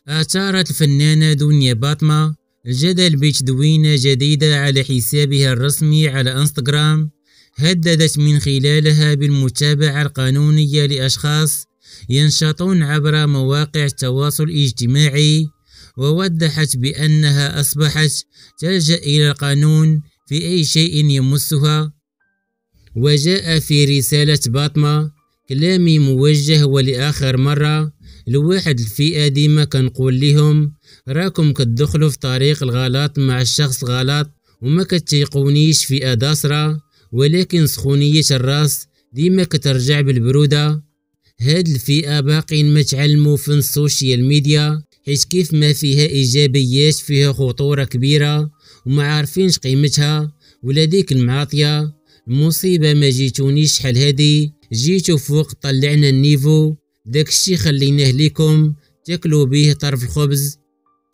أثارت الفنانة دنيا باطمة الجدل بتدوينة جديدة على حسابها الرسمي على انستغرام، هددت من خلالها بالمتابعة القانونية لأشخاص ينشطون عبر مواقع التواصل الاجتماعي، ووضحت بأنها أصبحت تلجأ إلى القانون في أي شيء يمسها. وجاء في رسالة باطمة: كلامي موجه ولآخر مرة لواحد الفئة ديما كنقول لهم راكم كتدخلوا في طريق الغلط مع الشخص غلط وما كتيقونيش في أداسرة، ولكن سخونية الراس ديما كترجع بالبرودة. هاد الفئة باقين ما تعلموا في السوشيال ميديا، حيت كيف ما فيها إيجابيات فيها خطورة كبيرة وما عارفينش قيمتها. ولا ديك المعاطية المصيبة ما جيتونيش شحال هادي، جيتو فوق طلعنا النيفو، داكشي خليناه ليكم تاكلوا بيه طرف الخبز.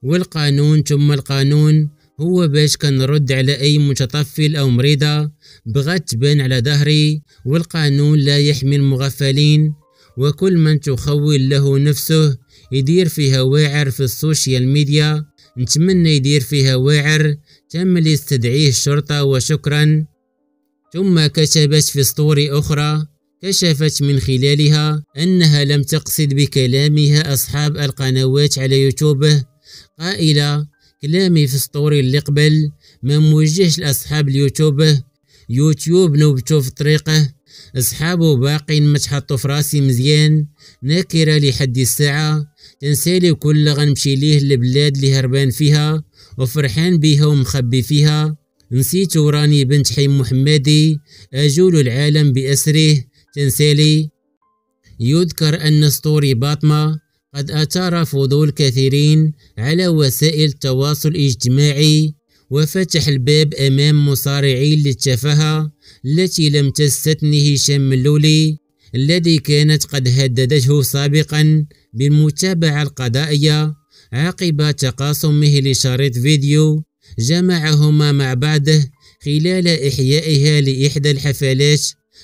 والقانون ثم القانون هو باش كنرد على أي متطفل أو مريضة بغات تبان على ظهري، والقانون لا يحمي المغفلين. وكل من تخول له نفسه يدير فيها واعر في السوشيال ميديا، نتمنى يدير فيها واعر تم يستدعيه الشرطة وشكرا. ثم كتبت في ستوري أخرى كشفت من خلالها أنها لم تقصد بكلامها أصحاب القنوات على يوتيوب، قائلة: كلامي في ستوري اللي قبل ما موجهش لأصحاب يوتيوب نوبتو في طريقه، أصحابه باقين ما تحطوا في راسي مزيان، ناكرة لحد الساعة، تنسالي كل غنمشي ليه البلاد اللي هربان فيها وفرحان بيها ومخبي فيها، نسيتو راني بنت حي محمدي أجول العالم بأسره، تنسالي. يذكر أن ستوري باطمة قد أثار فضول كثيرين على وسائل التواصل الاجتماعي، وفتح الباب أمام مصارعين للتفاهة التي لم تستثني هشام اللولي الذي كانت قد هددته سابقا بالمتابعة القضائية عقب تقاسمه لشريط فيديو جمعهما مع بعضه خلال إحيائها لإحدى الحفلات.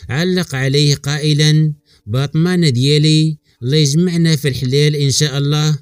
علق عليه قائلا: باطمان ديالي الله يجمعنا في الحلال إن شاء الله.